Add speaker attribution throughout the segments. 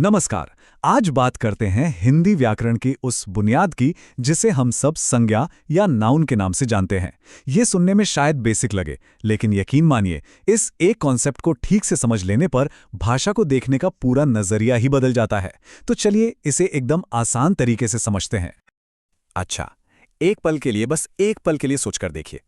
Speaker 1: नमस्कार। आज बात करते हैं हिंदी व्याकरण की उस बुनियाद की जिसे हम सब संज्ञा या नाउन के नाम से जानते हैं। ये सुनने में शायद बेसिक लगे, लेकिन यकीन मानिए, इस एक कॉन्सेप्ट को ठीक से समझ लेने पर भाषा को देखने का पूरा नजरिया ही बदल जाता है। तो चलिए इसे एकदम आसान तरीके से समझते हैं।
Speaker 2: अच्छा, एक पल के लिए, बस एक पल के लिए सोचकर देखिए।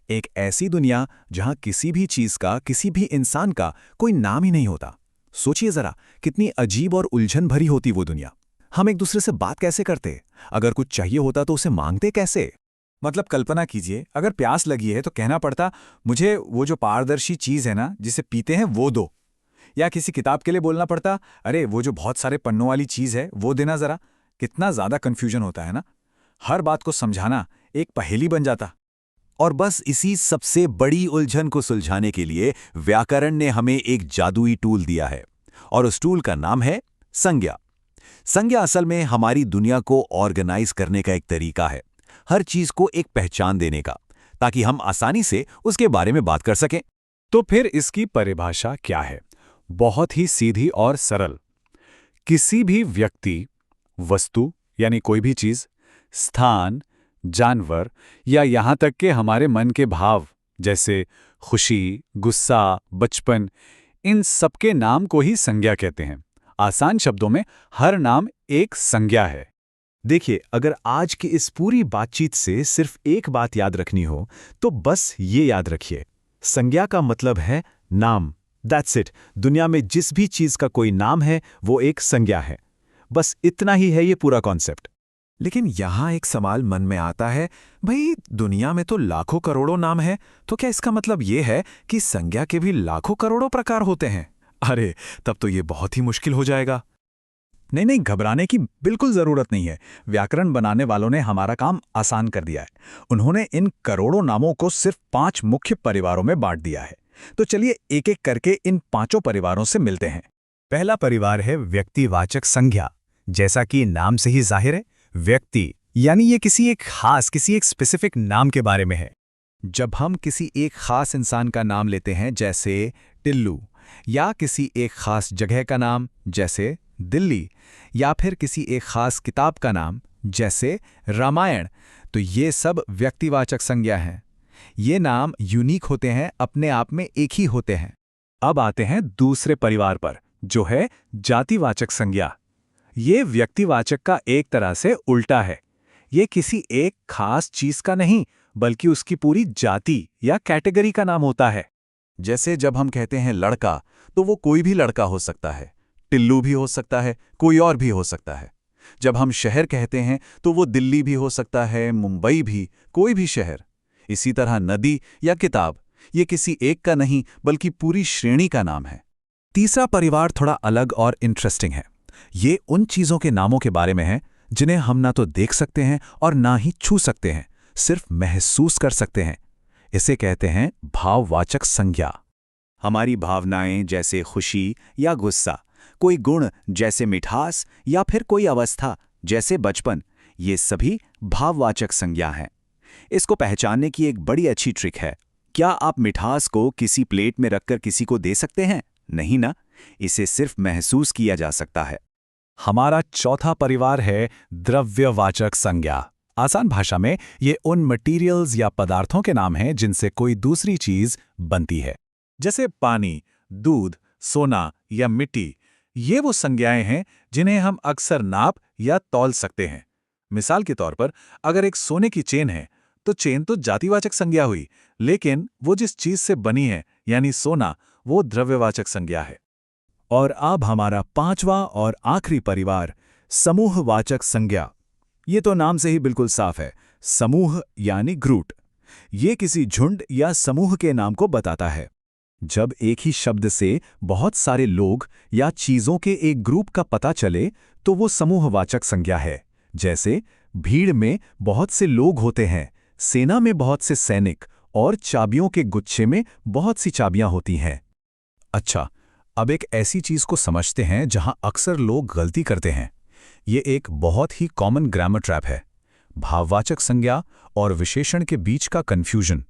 Speaker 2: एक ऐसी दुनिया जहां किसी भी चीज का, किसी भी इंसान का कोई नाम ही नहीं होता। सोचिए जरा, कितनी अजीब और उलझन भरी होती वो दुनिया। हम एक दूसरे से बात कैसे करते? अगर कुछ चाहिए होता तो उसे मांगते कैसे? मतलब कल्पना कीजिए, अगर प्यास लगी है तो कहना पड़ता, मुझे वो जो पारदर्शी चीज है ना जिसे पीते हैं वो दो। या किसी किताब के लिए बोलना पड़ता, अरे वो जो बहुत सारे पन्नों वाली चीज है वो देना जरा। कितना ज्यादा कंफ्यूजन होता है ना। हर बात को समझाना एक पहेली बन जाता। और बस इसी सबसे बड़ी उलझन को सुलझाने के लिए व्याकरण ने हमें एक जादुई टूल दिया है, और उस टूल का नाम है संज्ञा। संज्ञा असल में हमारी दुनिया को ऑर्गेनाइज करने का एक तरीका है, हर चीज को एक पहचान देने का, ताकि हम आसानी से उसके बारे में बात कर सकें।
Speaker 1: तो फिर इसकी परिभाषा क्या है? बहुत ही सीधी और सरल। किसी भी व्यक्ति, वस्तु यानी कोई भी चीज, स्थान, जानवर या यहां तक कि हमारे मन के भाव जैसे खुशी, गुस्सा, बचपन, इन सबके नाम को ही संज्ञा कहते हैं। आसान शब्दों में हर नाम एक संज्ञा है।
Speaker 2: देखिए, अगर आज की इस पूरी बातचीत से सिर्फ एक बात याद रखनी हो तो बस ये याद रखिए, संज्ञा का मतलब है नाम। That's it. दुनिया में जिस भी चीज का कोई नाम है वो एक संज्ञा है। बस इतना ही है ये पूरा कॉन्सेप्ट। लेकिन यहां एक सवाल मन में आता है, भाई दुनिया में तो लाखों करोड़ों नाम हैं, तो क्या इसका मतलब ये है कि संज्ञा के भी लाखों करोड़ों प्रकार होते हैं? अरे, तब तो ये बहुत ही मुश्किल हो जाएगा।
Speaker 1: नहीं नहीं, घबराने की बिल्कुल जरूरत नहीं है। व्याकरण बनाने वालों ने हमारा काम आसान कर दिया है। उन्होंने इन करोड़ों नामों को सिर्फ 5 मुख्य परिवारों में बांट दिया है। तो चलिए एक एक करके इन 5 परिवारों से मिलते हैं।
Speaker 3: पहला परिवार है व्यक्तिवाचक संज्ञा। जैसा कि नाम से ही जाहिर है, व्यक्ति यानी ये किसी एक स्पेसिफिक नाम के बारे में है।
Speaker 2: जब हम किसी एक खास इंसान का नाम लेते हैं जैसे टिल्लू, या किसी एक खास जगह का नाम जैसे दिल्ली, या फिर किसी एक खास किताब का नाम जैसे रामायण, तो ये सब व्यक्तिवाचक संज्ञा हैं। ये नाम यूनिक होते हैं, अपने आप में एक ही होते हैं।
Speaker 1: अब आते हैं दूसरे परिवार पर, जो है जातिवाचक संज्ञा। ये व्यक्तिवाचक का एक तरह से उल्टा है। ये किसी एक खास चीज का नहीं, बल्कि उसकी पूरी जाति या कैटेगरी का नाम होता है।
Speaker 2: जैसे जब हम कहते हैं लड़का, तो वो कोई भी लड़का हो सकता है, टिल्लू भी हो सकता है, कोई और भी हो सकता है। जब हम शहर कहते हैं तो वो दिल्ली भी हो सकता है, मुंबई भी, कोई भी शहर। इसी तरह नदी या किताब, ये किसी एक का नहीं बल्कि पूरी श्रेणी का नाम है। तीसरा परिवार थोड़ा अलग और इंटरेस्टिंग है। ये उन चीजों के नामों के बारे में है जिन्हें हम ना तो देख सकते हैं और ना ही छू सकते हैं, सिर्फ महसूस कर सकते हैं। इसे कहते हैं भाववाचक संज्ञा। हमारी भावनाएं जैसे खुशी या गुस्सा, कोई गुण जैसे मिठास, या फिर कोई अवस्था जैसे बचपन, ये सभी भाववाचक संज्ञा हैं। इसको पहचानने की एक बड़ी अच्छी ट्रिक है। क्या आप मिठास को किसी प्लेट में रखकर किसी को दे सकते हैं? नहीं ना, इसे सिर्फ महसूस किया जा सकता है।
Speaker 1: हमारा चौथा परिवार है द्रव्यवाचक संज्ञा। आसान भाषा में ये उन मटेरियल्स या पदार्थों के नाम हैं जिनसे कोई दूसरी चीज बनती है। जैसे पानी, दूध, सोना या मिट्टी। ये वो संज्ञाएं हैं जिन्हें हम अक्सर नाप या तौल सकते हैं। मिसाल के तौर पर, अगर एक सोने की चेन है तो चेन तो जातिवाचक संज्ञा हुई, लेकिन वो जिस चीज से बनी है यानी सोना, वो द्रव्यवाचक संज्ञा है।
Speaker 3: और अब हमारा पांचवा और आखिरी परिवार, समूहवाचक संज्ञा। ये तो नाम से ही बिल्कुल साफ है, समूह यानी ग्रुप। ये किसी झुंड या समूह के नाम को बताता है। जब एक ही शब्द से बहुत सारे लोग या चीजों के एक ग्रुप का पता चले तो वो समूहवाचक संज्ञा है। जैसे भीड़ में बहुत से लोग होते हैं, सेना में बहुत से सैनिक, और चाबियों के गुच्छे में बहुत सी चाबियां होती हैं।
Speaker 1: अच्छा, अब एक ऐसी चीज को समझते हैं जहां अक्सर लोग गलती करते हैं। ये एक बहुत ही कॉमन ग्रामर ट्रैप है, भाववाचक संज्ञा और विशेषण के बीच का कन्फ्यूजन।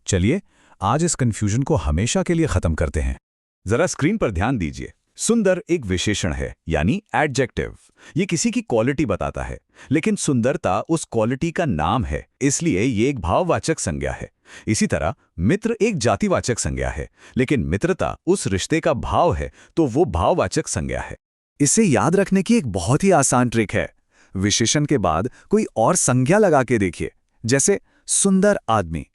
Speaker 1: चलिए आज इस कन्फ्यूजन को हमेशा के लिए खत्म करते हैं।
Speaker 2: जरा स्क्रीन पर ध्यान दीजिए। सुंदर एक विशेषण है, यानी एडजेक्टिव। ये किसी की क्वालिटी बताता है, लेकिन सुंदरता उस क्वालिटी का नाम है, इसलिए ये एक भाववाचक संज्ञा है। इसी तरह मित्र एक जातिवाचक संज्ञा है, लेकिन मित्रता उस रिश्ते का भाव है, तो वो भाववाचक संज्ञा है।
Speaker 1: इसे याद रखने की एक बहुत ही आसान ट्रिक है। विशेषण के बाद कोई और संज्ञा लगा के देखिए, जैसे सुंदर आदमी।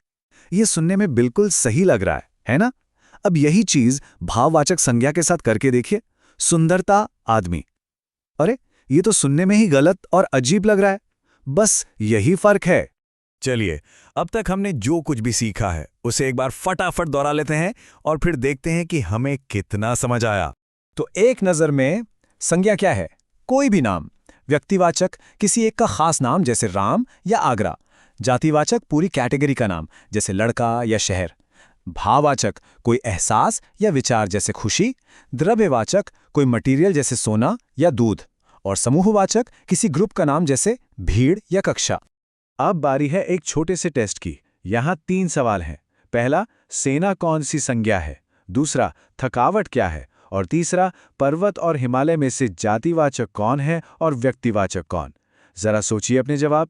Speaker 1: ये सुनने में बिल्कुल सही लग रहा है ना? अब यही चीज भाववाचक संज्ञा के साथ करके देखिए, सुंदरता आदमी। अरे, ये तो सुनने में ही गलत और अजीब लग रहा है। बस यही फर्क है।
Speaker 3: चलिए, अब तक हमने जो कुछ भी सीखा है उसे एक बार फटाफट दोहरा लेते हैं और फिर देखते हैं कि हमें कितना समझ आया।
Speaker 1: तो एक नज़र में संज्ञा क्या है? कोई भी नाम। व्यक्तिवाचक किसी एक का खास नाम, जैसे राम या आगरा। जातिवाचक पूरी कैटेगरी का नाम, जैसे लड़का या शहर। भाववाचक कोई एहसास या विचार, जैसे खुशी। द्रव्यवाचक कोई मटेरियल, जैसे सोना या दूध। और समूहवाचक किसी ग्रुप का नाम, जैसे भीड़ या कक्षा।
Speaker 3: अब बारी है एक छोटे से टेस्ट की। यहाँ 3 सवाल हैं। पहला, सेना कौन सी संज्ञा है? दूसरा, थकावट क्या है? और तीसरा, पर्वत और हिमालय में से जातिवाचक कौन है और व्यक्तिवाचक कौन? जरा सोचिए अपने जवाब।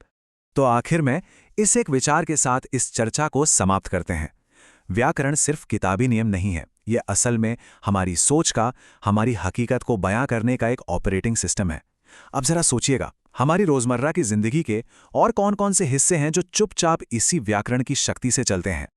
Speaker 1: तो आखिर में इस एक विचार के साथ इस चर्चा को समाप्त करते हैं। व्याकरण सिर्फ किताबी नियम नहीं है, ये असल में हमारी सोच का, हमारी हकीकत को बयां करने का एक ऑपरेटिंग सिस्टम है। अब जरा सोचिएगा, हमारी रोजमर्रा की जिंदगी के और कौन-कौन से हिस्से हैं जो चुपचाप इसी व्याकरण की शक्ति से चलते हैं।